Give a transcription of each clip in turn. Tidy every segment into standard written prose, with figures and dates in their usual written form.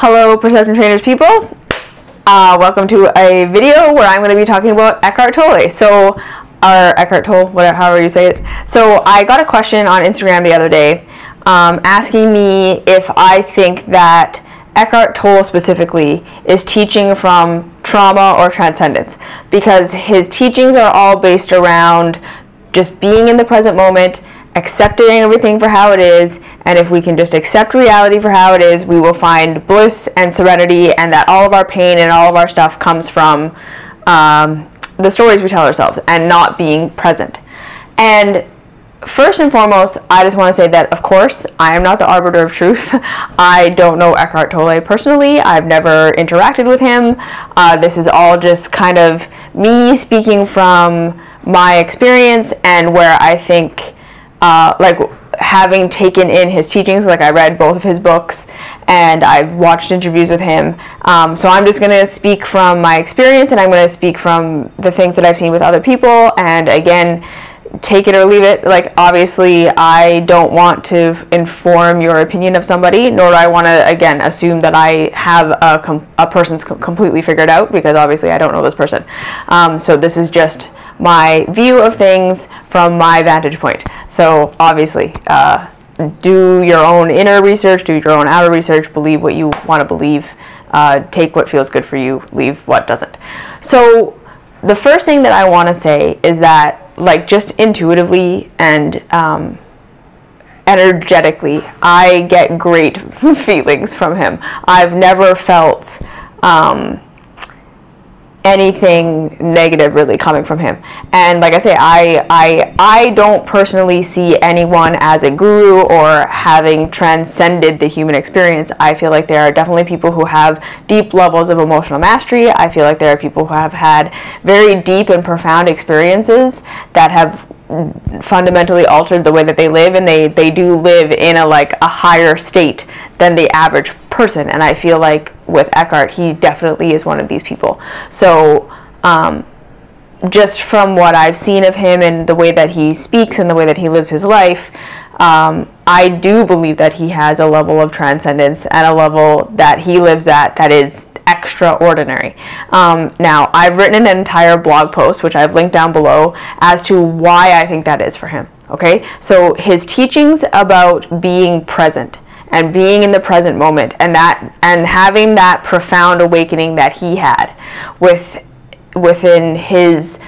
Hello, Perception Trainers people. Welcome to a video where I'm going to be talking about Ekchart Tolle. Or Ekchart Tolle, whatever, however you say it. So I got a question on Instagram the other day asking me if I think that Ekchart Tolle specifically is teaching from trauma or transcendence, because his teachings are all based around just being in the present moment, accepting everything for how it is, and if we can just accept reality for how it is, we will find bliss and serenity, and that all of our pain and all of our stuff comes from the stories we tell ourselves and not being present. And first and foremost, I just want to say that, of course, I am not the arbiter of truth. I don't know Ekchart Tolle personally. I've never interacted with him. This is all just kind of me speaking from my experience and where I think like having taken in his teachings. Like, I read both of his books and I've watched interviews with him, so I'm just going to speak from my experience, and I'm going to speak from the things that I've seen with other people, and again, take it or leave it. Like, obviously I don't want to inform your opinion of somebody, nor do I want to, again, assume that I have a person's completely figured out, because obviously I don't know this person. So this is just my view of things from my vantage point. So obviously, do your own inner research, do your own outer research, believe what you want to believe, take what feels good for you, leave what doesn't. So the first thing that I want to say is that, like, just intuitively and energetically, I get great feelings from him. I've never felt anything negative really coming from him. And like I say, I don't personally see anyone as a guru or having transcended the human experience. I feel like there are definitely people who have deep levels of emotional mastery. I feel like there are people who have had very deep and profound experiences that have fundamentally altered the way that they live, and they do live in a higher state than the average person. And I feel like with Eckhart, he definitely is one of these people. So just from what I've seen of him and the way that he speaks and the way that he lives his life, I do believe that he has a level of transcendence and a level that he lives at that is extraordinary. Now, I've written an entire blog post, which I've linked down below, as to why I think that is for him. Okay, so his teachings about being present and being in the present moment, and having that profound awakening that he had within his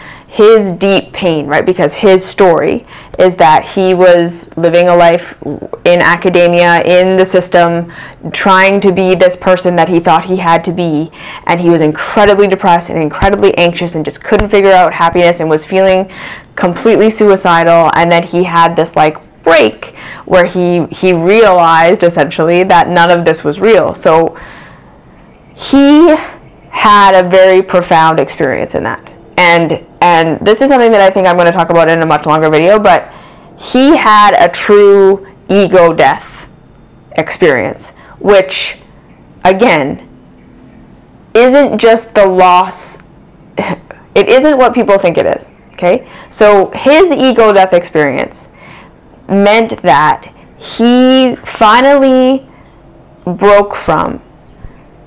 deep pain, right? Because his story is that he was living a life in academia, in the system, trying to be this person that he thought he had to be, and he was incredibly depressed and incredibly anxious and just couldn't figure out happiness and was feeling completely suicidal. And then he had this break where he realized essentially that none of this was real. So he had a very profound experience in that. And this is something that I think I'm going to talk about in a much longer video, but he had a true ego death experience, which, again, isn't just the loss. It isn't what people think it is, okay? So his ego death experience meant that he finally broke from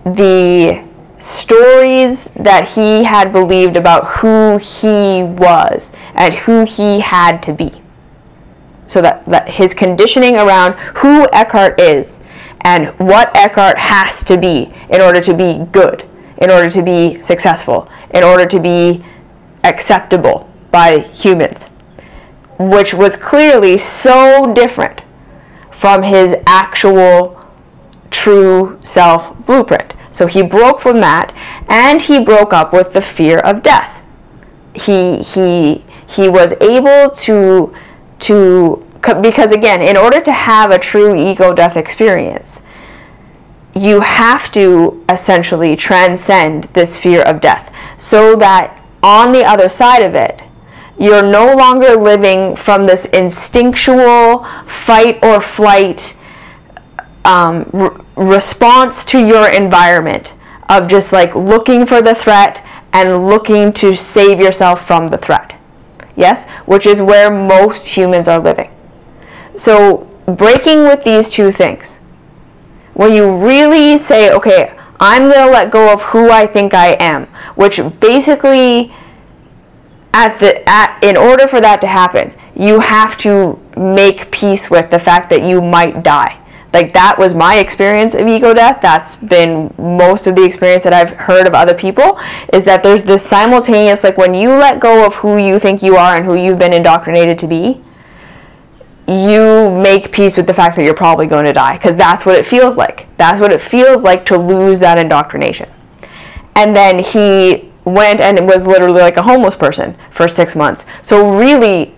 the stories that he had believed about who he was and who he had to be. So that his conditioning around who Eckhart is and what Eckhart has to be in order to be good, in order to be successful, in order to be acceptable by humans, which was clearly so different from his actual true self blueprint. So he broke from that, and he broke up with the fear of death. He was able to because, again, in order to have a true ego death experience, you have to essentially transcend this fear of death, so that on the other side of it, you're no longer living from this instinctual fight or flight response to your environment of just looking for the threat and looking to save yourself from the threat. Yes, which is where most humans are living. So breaking with these two things, when you really say, okay, I'm going to let go of who I think I am, which basically, in order for that to happen, you have to make peace with the fact that you might die. Like, that was my experience of ego death. That's been most of the experience that I've heard of other people, is that there's this simultaneous, like, when you let go of who you think you are and who you've been indoctrinated to be, you make peace with the fact that you're probably going to die, because that's what it feels like. That's what it feels like to lose that indoctrination. And then he went and was literally like a homeless person for 6 months. So really,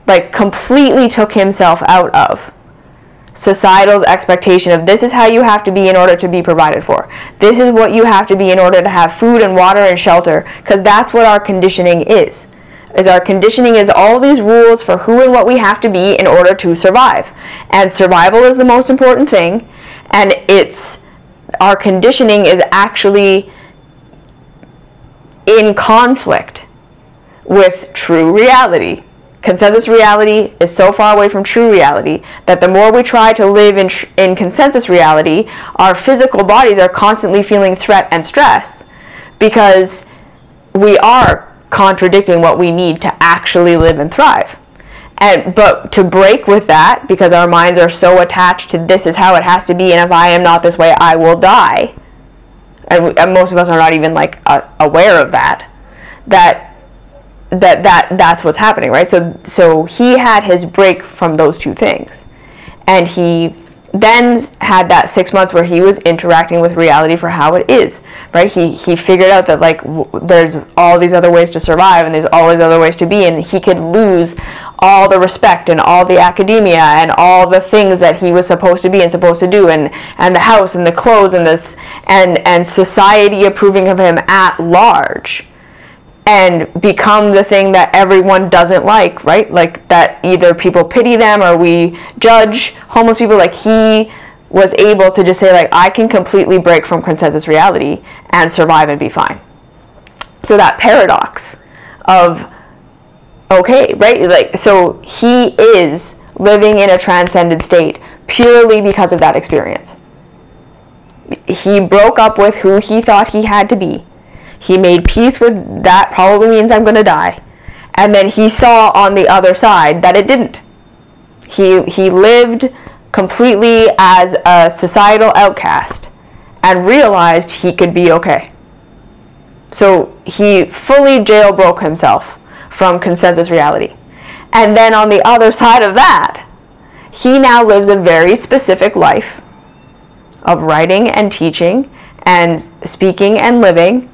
like, completely took himself out of societal's expectation of this is how you have to be in order to be provided for. This is what you have to be in order to have food and water and shelter, because that's what our conditioning is. Our conditioning is all these rules for who and what we have to be in order to survive. And survival is the most important thing, and our conditioning is actually in conflict with true reality. Consensus reality is so far away from true reality that the more we try to live in consensus reality, our physical bodies are constantly feeling threat and stress, because we are contradicting what we need to actually live and thrive. But to break with that, because our minds are so attached to this is how it has to be, and if I am not this way, I will die. And most of us are not even like aware of that's what's happening, right? So he had his break from those two things, and he then had that 6 months where he was interacting with reality for how it is, right? He figured out that, like, there's all these other ways to survive, and there's all these other ways to be, and he could lose all the respect and all the academia and all the things that he was supposed to be and supposed to do, and the house and the clothes and this and society approving of him at large, and become the thing that everyone doesn't like, right? Like, that either people pity them or we judge homeless people. Like, he was able to just say, like, I can completely break from consensus reality and survive and be fine. So that paradox of, okay, right? Like, so he is living in a transcended state purely because of that experience. He broke up with who he thought he had to be. He made peace with that probably means I'm going to die. And then he saw on the other side that it didn't. He lived completely as a societal outcast and realized he could be okay. So he fully jailbroke himself from consensus reality. And then on the other side of that, he now lives a very specific life of writing and teaching and speaking and living.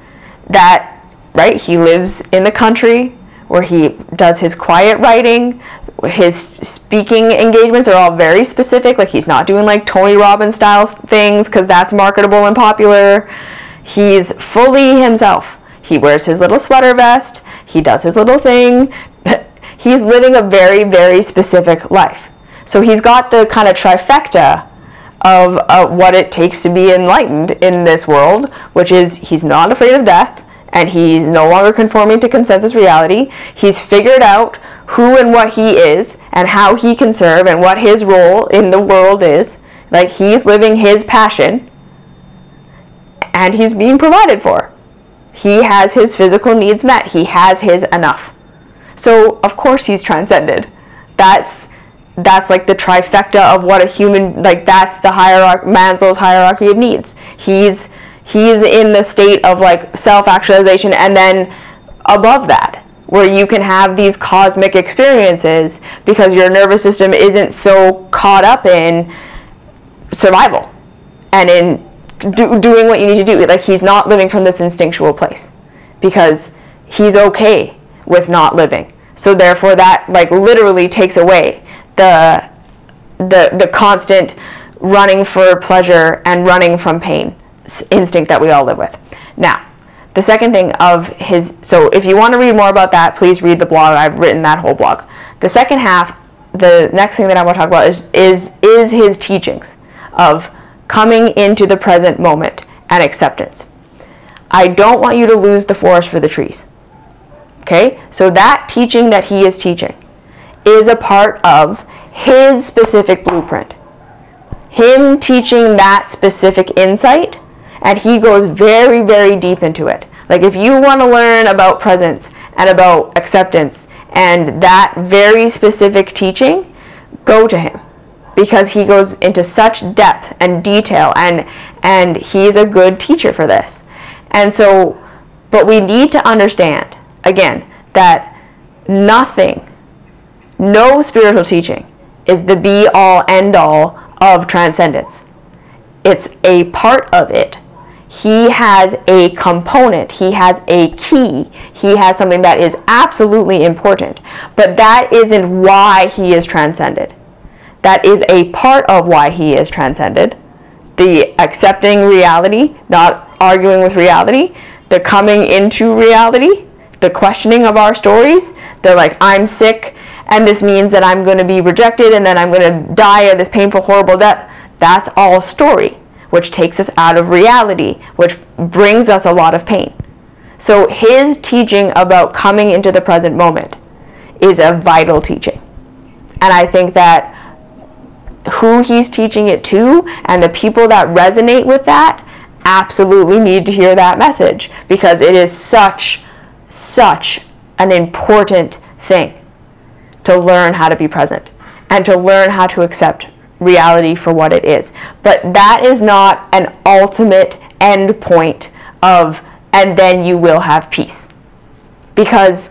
That, right, he lives in the country where he does his quiet writing. His speaking engagements are all very specific. Like, he's not doing like Tony Robbins style things because that's marketable and popular. He's fully himself. He wears his little sweater vest. He does his little thing. He's living a very, very specific life. So he's got the kind of trifecta of what it takes to be enlightened in this world, which is he's not afraid of death, and he's no longer conforming to consensus reality. He's figured out who and what he is, and how he can serve, and what his role in the world is. Like, he's living his passion, and he's being provided for. He has his physical needs met. He has his enough. So, of course, he's transcended. That's like the trifecta of what a human, like, that's the Maslow's hierarchy of needs. He's in the state of, like, self-actualization, and then above that, where you can have these cosmic experiences because your nervous system isn't so caught up in survival and in doing what you need to do. Like, he's not living from this instinctual place because he's okay with not living. So therefore that, like, literally takes away the constant running for pleasure and running from pain instinct that we all live with. Now, the second thing of his, so if you want to read more about that, please read the blog. I've written that whole blog. The second half, the next thing that I want to talk about is his teachings of coming into the present moment and acceptance. I don't want you to lose the forest for the trees. Okay? So that teaching that he is teaching is a part of his specific blueprint. him teaching that specific insight, and he goes very, very deep into it. Like, if you want to learn about presence and about acceptance and that very specific teaching, go to him, because he goes into such depth and detail, and he's a good teacher for this. And so, but we need to understand, again, that nothing, no spiritual teaching is the be-all, end-all of transcendence. It's a part of it. He has a component, he has a key, he has something that is absolutely important, but that isn't why he is transcended. That is a part of why he is transcended. The accepting reality, not arguing with reality, the coming into reality, the questioning of our stories, the like, I'm sick, and this means that I'm going to be rejected, and then I'm going to die of this painful, horrible death. That's all story, which takes us out of reality, which brings us a lot of pain. So his teaching about coming into the present moment is a vital teaching. And I think that who he's teaching it to and the people that resonate with that absolutely need to hear that message, because it is such an important thing to learn how to be present and to learn how to accept reality for what it is. But that is not an ultimate end point of, and then you will have peace. Because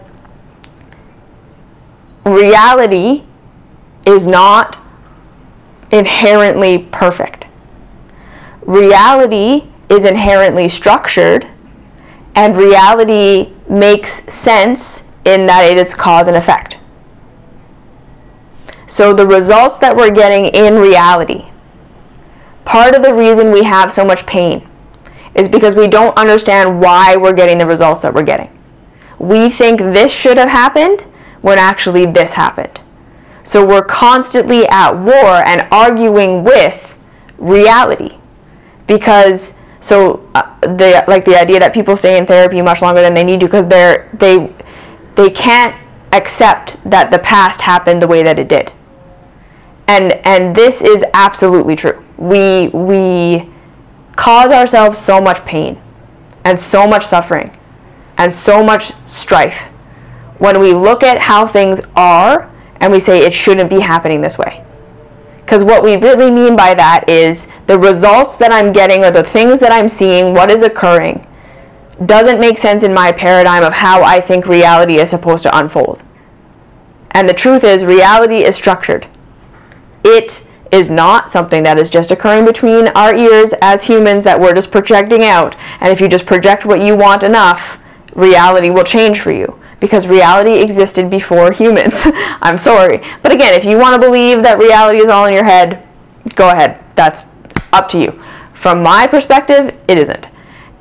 reality is not inherently perfect. Reality is inherently structured, and reality makes sense in that it is cause and effect. So the results that we're getting in reality, part of the reason we have so much pain is because we don't understand why we're getting the results that we're getting. We think this should have happened when actually this happened. So we're constantly at war and arguing with reality, because the idea that people stay in therapy much longer than they need to because they can't accept that the past happened the way that it did. And this is absolutely true. We cause ourselves so much pain and so much suffering and so much strife when we look at how things are and we say it shouldn't be happening this way. Because what we really mean by that is the results that I'm getting or the things that I'm seeing, what is occurring, doesn't make sense in my paradigm of how I think reality is supposed to unfold. And the truth is, reality is structured. It is not something that is just occurring between our ears as humans that we're just projecting out. And if you just project what you want enough, reality will change for you. Because reality existed before humans. I'm sorry. But again, if you want to believe that reality is all in your head, go ahead. That's up to you. From my perspective, it isn't.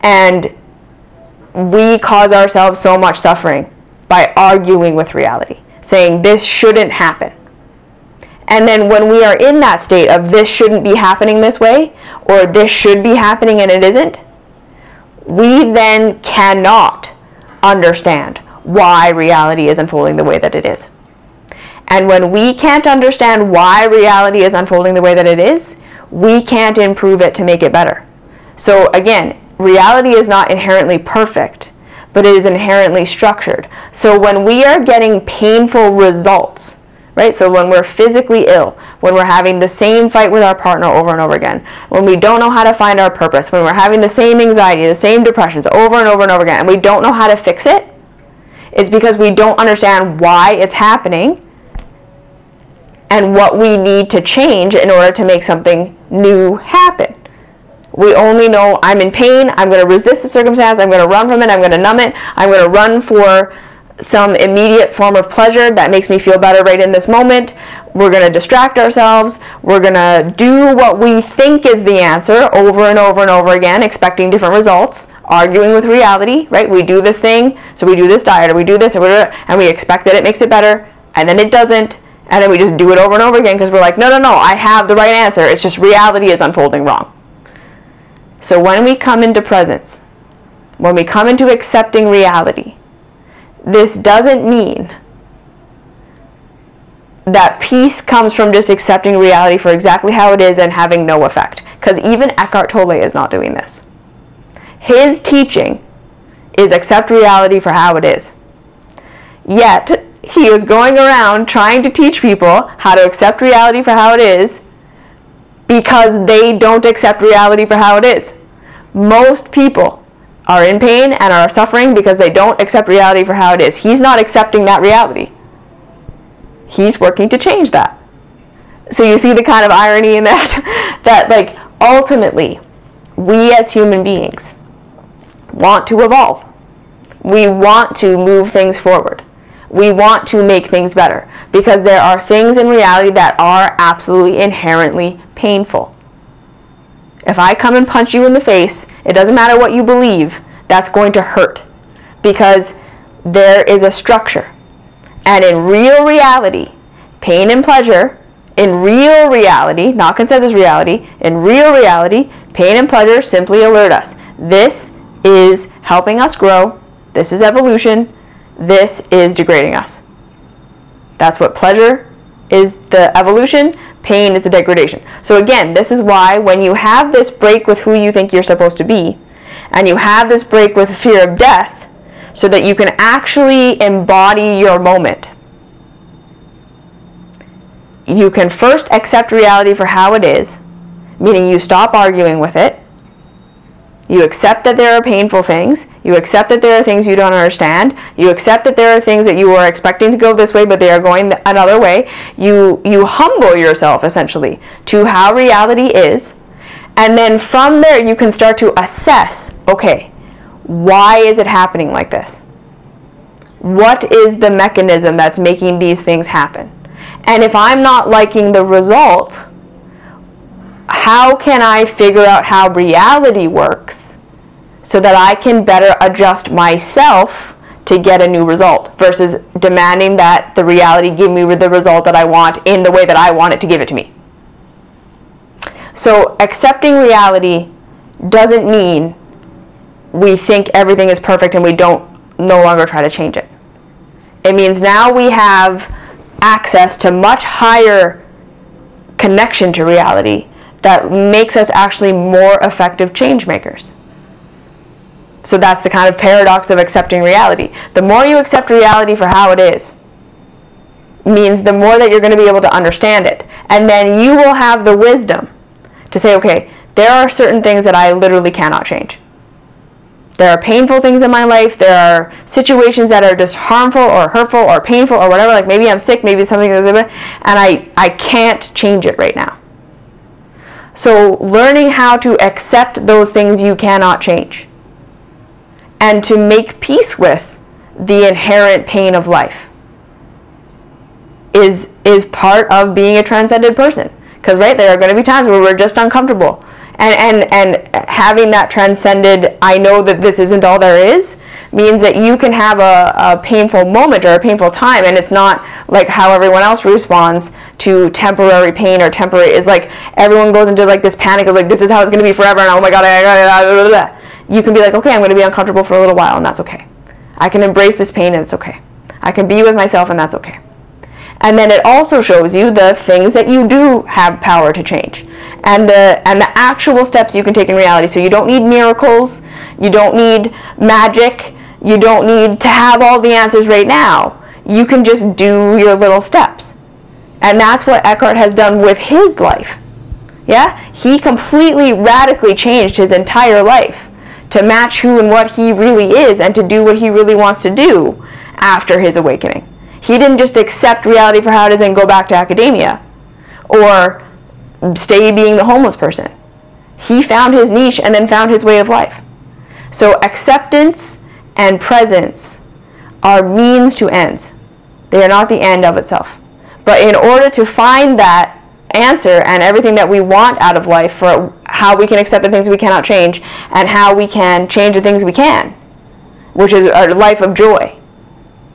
And we cause ourselves so much suffering by arguing with reality, saying this shouldn't happen. And then when we are in that state of this shouldn't be happening this way, or this should be happening and it isn't, we then cannot understand why reality is unfolding the way that it is. And when we can't understand why reality is unfolding the way that it is, we can't improve it to make it better. So again, reality is not inherently perfect, but it is inherently structured. So when we are getting painful results, right? So when we're physically ill, when we're having the same fight with our partner over and over again, when we don't know how to find our purpose, when we're having the same anxiety, the same depressions over and over and over again, and we don't know how to fix it, it's because we don't understand why it's happening and what we need to change in order to make something new happen. We only know I'm in pain, I'm going to resist the circumstance, I'm going to run from it, I'm going to numb it, I'm going to run for some immediate form of pleasure that makes me feel better right in this moment. We're going to distract ourselves, we're going to do what we think is the answer over and over and over again, expecting different results, arguing with reality, right? We do this thing, so we do this diet, or we do this, or whatever, and we expect that it makes it better, and then it doesn't, and then we just do it over and over again because we're like, no, I have the right answer, it's just reality is unfolding wrong. So when we come into presence, when we come into accepting reality, this doesn't mean that peace comes from just accepting reality for exactly how it is and having no effect. Because even Ekchart Tolle is not doing this. His teaching is accept reality for how it is. Yet, he is going around trying to teach people how to accept reality for how it is because they don't accept reality for how it is. Most people are in pain and are suffering because they don't accept reality for how it is. He's not accepting that reality. He's working to change that. So you see the kind of irony in that? That, like, ultimately, we as human beings want to evolve. We want to move things forward. We want to make things better because there are things in reality that are absolutely inherently painful. If I come and punch you in the face, it doesn't matter what you believe, that's going to hurt because there is a structure. And in real reality, pain and pleasure, in real reality, not consensus reality, in real reality, pain and pleasure simply alert us. This is helping us grow. This is evolution. This is degrading us. That's what pleasure is, the evolution. Pain is the degradation. So again, this is why when you have this break with who you think you're supposed to be, and you have this break with fear of death, so that you can actually embody your moment, you can first accept reality for how it is, meaning you stop arguing with it. You accept that there are painful things. You accept that there are things you don't understand. You accept that there are things that you were expecting to go this way, but they are going another way. You humble yourself, essentially, to how reality is. And then from there, you can start to assess, okay, why is it happening like this? What is the mechanism that's making these things happen? And if I'm not liking the result, how can I figure out how reality works so that I can better adjust myself to get a new result versus demanding that the reality give me the result that I want in the way that I want it to give it to me. So accepting reality doesn't mean we think everything is perfect and we don't no longer try to change it. It means now we have access to much higher connection to reality that makes us actually more effective change makers. So that's the kind of paradox of accepting reality. The more you accept reality for how it is, means the more that you're going to be able to understand it. And then you will have the wisdom to say, okay, there are certain things that I literally cannot change. There are painful things in my life. There are situations that are just harmful or hurtful or painful or whatever. Like maybe I'm sick, maybe something, and I can't change it right now. So learning how to accept those things you cannot change and to make peace with the inherent pain of life is part of being a transcended person. Because right, there are going to be times where we're just uncomfortable. And having that transcended, I know that this isn't all there is, means that you can have a painful moment or a painful time, and it's not like how everyone else responds to temporary pain or temporary, it's like everyone goes into like this panic of like, this is how it's going to be forever, and oh my god, you can be like, okay, I'm going to be uncomfortable for a little while, and that's okay. I can embrace this pain, and it's okay. I can be with myself, and that's okay. And then it also shows you the things that you do have power to change, and the actual steps you can take in reality. So you don't need miracles, you don't need magic, you don't need to have all the answers right now. You can just do your little steps. And that's what Eckhart has done with his life. Yeah? He completely radically changed his entire life to match who and what he really is and to do what he really wants to do after his awakening. He didn't just accept reality for how it is and go back to academia or stay being the homeless person. He found his niche and then found his way of life. So acceptance and presence are means to ends. They are not the end of itself. But in order to find that answer and everything that we want out of life for how we can accept the things we cannot change and how we can change the things we can, which is a life of joy.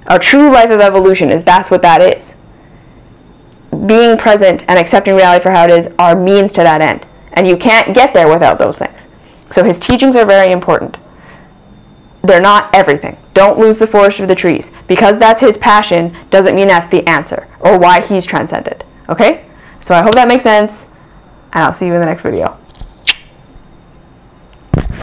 A true life of evolution that's what that is. Being present and accepting reality for how it is are means to that end. And you can't get there without those things. So his teachings are very important. They're not everything. Don't lose the forest for the trees. Because that's his passion doesn't mean that's the answer or why he's transcended. Okay? So I hope that makes sense, and I'll see you in the next video.